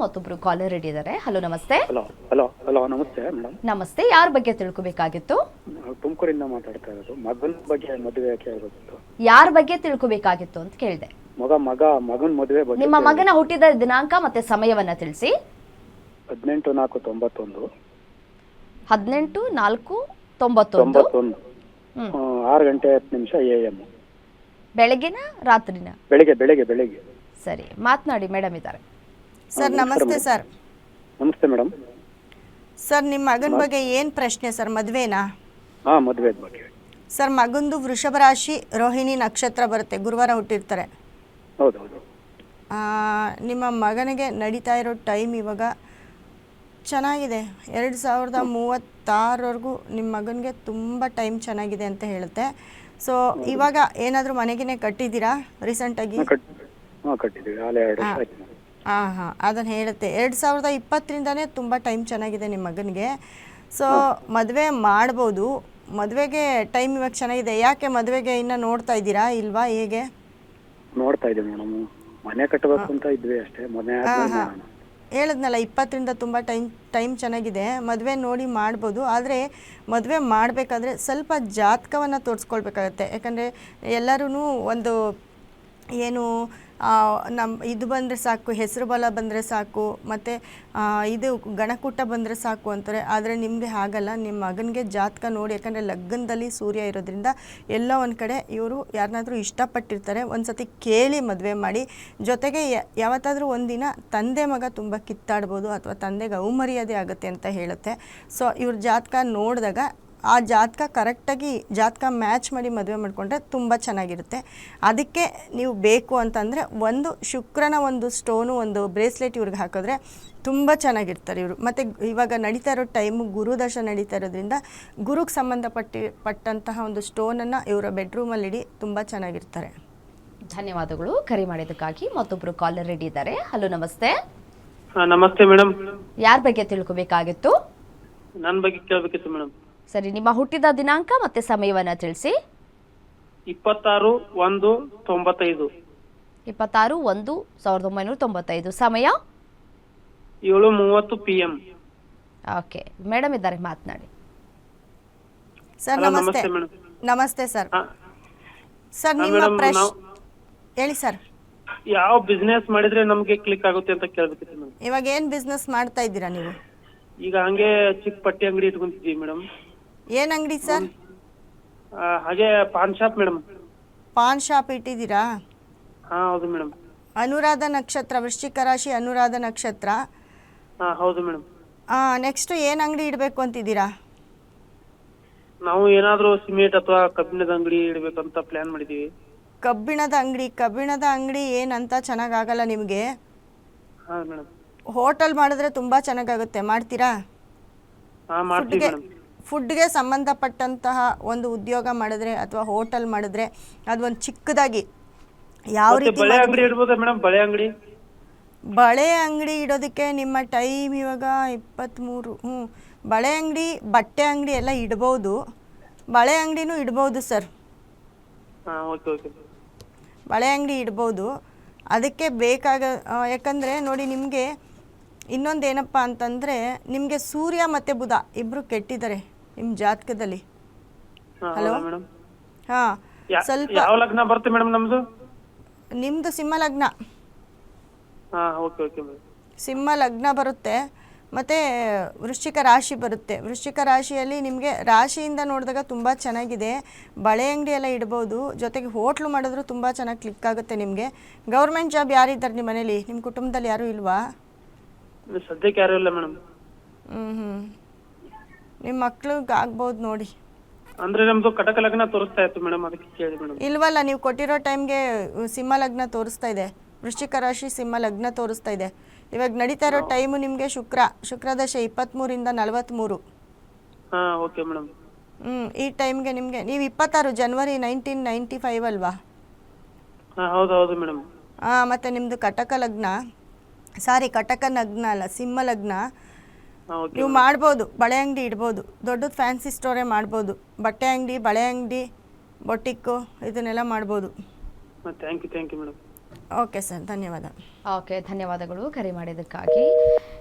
ಮತ್ತೊಬ್ರು caller ready ಇದ್ದಾರೆ. Hello ನಮಸ್ತೆ. ಹಲೋ ನಮಸ್ತೆ ಮೇಡಮ್. ನಮಸ್ತೆ, ಯಾರ ಬಗ್ಗೆ ತಿಳ್ಕೊಬೇಕಾಗಿತ್ತು? ತುಮಕೂರಿಂದ ಮಾತಾಡ್ತಾ ಇರೋದು. ಮಗನ ಬಗ್ಗೆ ಮದುವೆ ಕೇಳಬೇಕಿತ್ತು. ಯಾರ ಬಗ್ಗೆ ತಿಳ್ಕೊಬೇಕಾಗಿತ್ತು ಅಂತ ಕೇಳಿದೆ. ಮಗನ ಮದುವೆ ಬಗ್ಗೆ. ನಿಮ್ಮ ಮಗನ ಹುಟ್ಟಿದ ದಿನಾಂಕ ಮತ್ತೆ ಸಮಯವನ್ನ ತಿಳಿಸಿ. 18/4/91. 18/4/91. 6:10 AM. ಬೆಳಗ್ಗೆನ ರಾತ್ರಿನ? ಬೆಳಿಗ್ಗೆ. ಸರಿ, ಮಾತನಾಡಿ, ಮೇಡಮ್ ಇದ್ದಾರೆ. ಸರ್ ನಮಸ್ತೆ ಸರ್. ನಮಸ್ತೆ ಮೇಡಮ್. ಸರ್ ನಿಮ್ಮ ಮಗನ ಬಗ್ಗೆ ಏನು ಪ್ರಶ್ನೆ ಸರ್? ಮದುವೆನಾ? ಮದುವೆ ಬಗ್ಗೆ ಸರ್. ಮಗಂದು ವೃಷಭ ರಾಶಿ, ರೋಹಿಣಿ ನಕ್ಷತ್ರ ಬರುತ್ತೆ, ಗುರುವಾರ ಹುಟ್ಟಿರ್ತಾರೆ. ಹೌದು. ನಿಮ್ಮ ಮಗನಿಗೆ ನಡೀತಾ ಇರೋ ಟೈಮ್ ಇವಾಗ ಚೆನ್ನಾಗಿದೆ. 2036ವರೆಗೂ ನಿಮ್ಮ ಮಗನಿಗೆ ತುಂಬ ಟೈಮ್ ಚೆನ್ನಾಗಿದೆ ಅಂತ ಹೇಳುತ್ತೆ. ಸೊ ಇವಾಗ ಏನಾದರೂ ಮನೆಗೇ ಕಟ್ಟಿದ್ದೀರಾ ರೀಸೆಂಟಾಗಿ? ಕಟ್ಟಿದ್ದೀವಿ. ಅದನ್ನು ಹೇಳುತ್ತೆ. 2020ರಿಂದನೇ ತುಂಬ ಟೈಮ್ ಚೆನ್ನಾಗಿದೆ ನಿಮ್ಮ ಮಗನಿಗೆ. ಸೊ ಮದುವೆ ಮಾಡ್ಬೋದು. ಮದುವೆಗೆ ಟೈಮ್ ಇವಾಗ ಚೆನ್ನಾಗಿದೆ. ಯಾಕೆ ಮದುವೆಗೆ ಇನ್ನೂ ನೋಡ್ತಾ ಇದ್ದೀರಾ ಇಲ್ವಾ, ಹೇಗೆ? ನೋಡ್ತಾ ಇದ್ದೀವಿ ಮೇಡಮ್. ಮನೆ ಕಟ್ಟಬೇಕು ಅಂತ ಇದ್ವಿ ಅಷ್ಟೇ. ಮನೆ ಹೇಳಿದ್ನಲ್ಲ, 20ರಿಂದ ತುಂಬ ಟೈಮ್ ಚೆನ್ನಾಗಿದೆ. ಮದುವೆ ನೋಡಿ ಮಾಡ್ಬೋದು. ಆದರೆ ಮದುವೆ ಮಾಡಬೇಕಾದ್ರೆ ಸ್ವಲ್ಪ ಜಾತಕವನ್ನು ತೋರಿಸ್ಕೊಳ್ಬೇಕಾಗತ್ತೆ. ಯಾಕಂದರೆ ಎಲ್ಲರೂ ಒಂದು ಏನು ಇದು ಬಂದರೆ ಸಾಕು, ಹೆಸರು ಬಲ ಬಂದರೆ ಸಾಕು, ಮತ್ತು ಇದು ಗಣಕೂಟ ಬಂದರೆ ಸಾಕು ಅಂತಾರೆ. ಆದರೆ ನಿಮಗೆ ಹಾಗಲ್ಲ. ನಿಮ್ಮ ಮಗನಿಗೆ ಜಾತಕ ನೋಡಿ, ಯಾಕಂದರೆ ಲಗ್ನದಲ್ಲಿ ಸೂರ್ಯ ಇರೋದ್ರಿಂದ ಎಲ್ಲೋ ಒಂದು ಕಡೆ ಇವರು ಯಾರನ್ನಾದ್ರೂ ಇಷ್ಟಪಟ್ಟಿರ್ತಾರೆ. ಒಂದು ಸತಿ ಕೇಳಿ ಮದುವೆ ಮಾಡಿ. ಜೊತೆಗೆ ಯಾವತ್ತಾದರೂ ಒಂದಿನ ತಂದೆ ಮಗ ತುಂಬ ಕಿತ್ತಾಡ್ಬೋದು, ಅಥವಾ ತಂದೆಗೆ ಅವಮರ್ಯಾದೆ ಆಗುತ್ತೆ ಅಂತ ಹೇಳುತ್ತೆ. ಸೊ ಇವ್ರ ಜಾತಕ ನೋಡಿದಾಗ ಆ ಜಾತಕ ಕರೆಕ್ಟಾಗಿ ಜಾತಕ ಮ್ಯಾಚ್ ಮಾಡಿ ಮದುವೆ ಮಾಡಿಕೊಂಡ್ರೆ ತುಂಬ ಚೆನ್ನಾಗಿರುತ್ತೆ. ಅದಕ್ಕೆ ನೀವು ಬೇಕು ಅಂತಂದರೆ ಒಂದು ಶುಕ್ರನ ಒಂದು ಸ್ಟೋನು, ಒಂದು ಬ್ರೇಸ್ಲೆಟ್ ಇವ್ರಿಗೆ ಹಾಕಿದ್ರೆ ತುಂಬ ಚೆನ್ನಾಗಿರ್ತಾರೆ ಇವರು. ಮತ್ತು ಇವಾಗ ನಡೀತಾ ಇರೋ ಟೈಮು ಗುರುದಶ ನಡೀತಾ ಇರೋದ್ರಿಂದ ಗುರುಗೆ ಸಂಬಂಧಪಟ್ಟಂತಹ ಒಂದು ಸ್ಟೋನನ್ನು ಇವರ ಬೆಡ್ರೂಮಲ್ಲಿ ಇಡಿ, ತುಂಬ ಚೆನ್ನಾಗಿರ್ತಾರೆ. ಧನ್ಯವಾದಗಳು ಕರೆ ಮಾಡಿದ್ದಕ್ಕಾಗಿ. ಮತ್ತೊಬ್ರು ಕಾಲರ್ ರೆಡಿ ಇದ್ದಾರೆ. ಹಲೋ ನಮಸ್ತೆ. ನಮಸ್ತೆ ಮೇಡಮ್. ಯಾರ ಬಗ್ಗೆ ತಿಳ್ಕೊಬೇಕಾಗಿತ್ತು? ನನ್ನ ಬಗ್ಗೆ ಕೇಳಬೇಕಿತ್ತು ಮೇಡಮ್. ಸರಿ, ನಿಮ್ಮ ಹುಟ್ಟಿದ ದಿನಾಂಕ ಮತ್ತೆ ಸಮಯವನ್ನ ತಿಳಿಸಿ. 26/1/95. 26/1/1995. ಸಮಯ 7:30 PM. ಓಕೆ, ಮೇಡಮ್ ಇದ್ದಾರೆ, ಮಾತನಾಡಿ. ಸರ್ ನಮಸ್ತೆ. ನಮಸ್ತೆ ಸರ್. ಸರ್ ನಿಮ್ಮ ಪ್ರಶ್ನೆ ಹೇಳಿ ಸರ್. ಯಾವ ಬಿಸ್ನೆಸ್ ಮಾಡಿದ್ರೆ ನಮಗೆ ಕ್ಲಿಕ್ ಆಗುತ್ತೆ ಅಂತ ಕೇಳಬೇಕಿತ್ತು ಮೇಡಮ್. ಇವಾಗ ಏನು ಬಿಸ್ನೆಸ್ ಮಾಡ್ತಾ ಇದ್ದೀರಾ ನೀವು? ಈಗ ಹಂಗೆ ಚಿಕ್ಕ ಪಟ್ಟಿ ಅಂಗಡಿ ಇಟ್ಕೊಂತಿದ್ದೀವಿ ಮೇಡಮ್. ಏನು ಅಂಗಡಿ ಸರ್? ಹಾಗೆ paan shop madam. Paan shop ಇಟ್ಟಿದ್ದೀರಾ? ಹೌದು ಮೇಡಮ್. ಅನುರಾಧ ನಕ್ಷತ್ರ, ವೃಶ್ಚಿಕ ರಾಶಿ, ಅನುರಾಧ ನಕ್ಷತ್ರ. ಹೌದು ಮೇಡಮ್. ನೆಕ್ಸ್ಟ್ ಏನು ಅಂಗಡಿ ಇಡಬೇಕು ಅಂತಿದ್ದೀರಾ? ನಾವು ಏನಾದರೂ ಸಿಮೆಂಟ್ ಅಥವಾ ಕಬ್ಬಿಣದ ಅಂಗಡಿ ಇಡಬೇಕಂತ ಪ್ಲಾನ್ ಮಾಡಿದ್ದೀವಿ. ಕಬ್ಬಿಣದ ಅಂಗಡಿ ಏನಂತ ಚೆನ್ನಾಗಾಗಲ್ಲ ನಿಮಗೆ. ಹಾಂ ಮೇಡಮ್. ಹೋಟೆಲ್ ಮಾಡಿದ್ರೆ ತುಂಬ ಚೆನ್ನಾಗಾಗುತ್ತೆ. ಮಾಡ್ತೀರಾ? ಮಾಡ್ತೀವಿ ಮೇಡಮ್. ಫುಡ್ಗೆ ಸಂಬಂಧಪಟ್ಟಂತಹ ಒಂದು ಉದ್ಯೋಗ ಮಾಡಿದ್ರೆ ಅಥವಾ ಹೋಟೆಲ್ ಮಾಡಿದ್ರೆ ಅದೊಂದು ಚಿಕ್ಕದಾಗಿ ಯಾವ ರೀತಿ ಬಳೆ ಅಂಗಡಿ ಇಡಬಹುದಾ ಮೇಡಮ್? ಬಳೆ ಅಂಗಡಿ ಇಡೋದಕ್ಕೆ ನಿಮ್ಮ ಟೈಮ್ ಇವಾಗ 23. ಬಳೆ ಅಂಗಡಿ, ಬಟ್ಟೆ ಅಂಗಡಿ ಎಲ್ಲ ಇಡ್ಬೋದು. ಬಳೆ ಅಂಗಡಿನೂ ಇಡ್ಬೋದು ಸರ್. ಬಳೆ ಅಂಗಡಿ ಇಡ್ಬೋದು. ಅದಕ್ಕೆ ಯಾಕಂದರೆ ನೋಡಿ, ನಿಮಗೆ ಇನ್ನೊಂದು ಏನಪ್ಪ ಅಂತಂದರೆ, ನಿಮಗೆ ಸೂರ್ಯ ಮತ್ತು ಬುಧ ಇಬ್ಬರು ಕೆಟ್ಟಿದ್ದಾರೆ ನಿಮ್ಮ ಜಾತಕದಲ್ಲಿ. ಹಲೋ. ಸ್ವಲ್ಪ ಯಾವ ಲಗ್ನ ಬರುತ್ತೆ ಮೇಡಮ್ ನಮ್ಮದು? ನಿಮ್ಮದು ಸಿಂಹ ಲಗ್ನ. ಸಿಂಹ ಲಗ್ನ ಬರುತ್ತೆ. ಮತ್ತು ವೃಶ್ಚಿಕ ರಾಶಿ ಬರುತ್ತೆ. ವೃಶ್ಚಿಕ ರಾಶಿಯಲ್ಲಿ ನಿಮಗೆ ರಾಶಿಯಿಂದ ನೋಡಿದಾಗ ತುಂಬ ಚೆನ್ನಾಗಿದೆ. ಬಳೆ ಅಂಗಡಿ ಎಲ್ಲ ಇಡ್ಬೋದು. ಜೊತೆಗೆ ಹೋಟ್ಲು ಮಾಡಿದ್ರು ತುಂಬ ಚೆನ್ನಾಗಿ ಕ್ಲಿಕ್ ಆಗುತ್ತೆ ನಿಮಗೆ. ಗೌರ್ಮೆಂಟ್ ಜಾಬ್ ಯಾರಿದ್ದಾರೆ ನಿಮ್ಮ ಮನೇಲಿ? ನಿಮ್ಮ ಕುಟುಂಬದಲ್ಲಿ ಯಾರೂ ಇಲ್ವಾ? ಸದ್ಯಕ್ಕೆ ಯಾರು ಇಲ್ಲ ಮೇಡಮ್. ನಿಮ್ಮ ಮಕ್ಳಿಗೆ ಆಗ್ಬೋದು ನೋಡಿ. ಅಂದ್ರೆ ನಮ್ದು ಕಟಕ ಲಗ್ನ ತೋರಿಸ್ತಾ ಇತ್ತು ಮೇಡಮ್, ಅದಕ್ಕೆ ಕೇಳಿ ಮೇಡಮ್. ಇಲ್ವಲ್ಲ, ನೀವು ಕೊಟ್ಟಿರೋ ಟೈಮ್ಗೆ ಸಿಂಹ ಲಗ್ನ ತೋರಿಸ್ತಾ ಇದೆ. ವೃಶ್ಚಿಕ ರಾಶಿ ಸಿಂಹ ಲಗ್ನ ತೋರಿಸ್ತಾ ಇದೆ. ಇವಾಗ ನಡೀತಾ ಇರೋ ಟೈಮು ನಿಮಗೆ ಶುಕ್ರದಶ 23ರಿಂದ 43. Okay madam. ಈ ಟೈಮ್ಗೆ ನಿಮಗೆ, ನೀವು 26 ಜನವರಿ 1995 ಅಲ್ವಾ? ಹೌದು ಮೇಡಮ್. ಮತ್ತು ನಿಮ್ಮದು ಕಟಕ ಲಗ್ನ ಅಲ್ಲ, ಸಿಂಹ ಲಗ್ನ. ನೀವು ಮಾಡ್ಬೋದು, ಬಳೆ ಅಂಗಡಿ ಇಡ್ಬೋದು. ದೊಡ್ಡದು ಫ್ಯಾನ್ಸಿ ಸ್ಟೋರೇ ಮಾಡ್ಬೋದು. ಬಟ್ಟೆ ಅಂಗಡಿ, ಬಳೆ ಅಂಗಡಿ, ಬೊಟಿಕ್ಕು ಇದನ್ನೆಲ್ಲ ಮಾಡ್ಬೋದು. Thank you madam. Okay sir, ಧನ್ಯವಾದ. ಓಕೆ, ಧನ್ಯವಾದಗಳು ಕರೆ ಮಾಡಿದ್ದಕ್ಕಾಗಿ.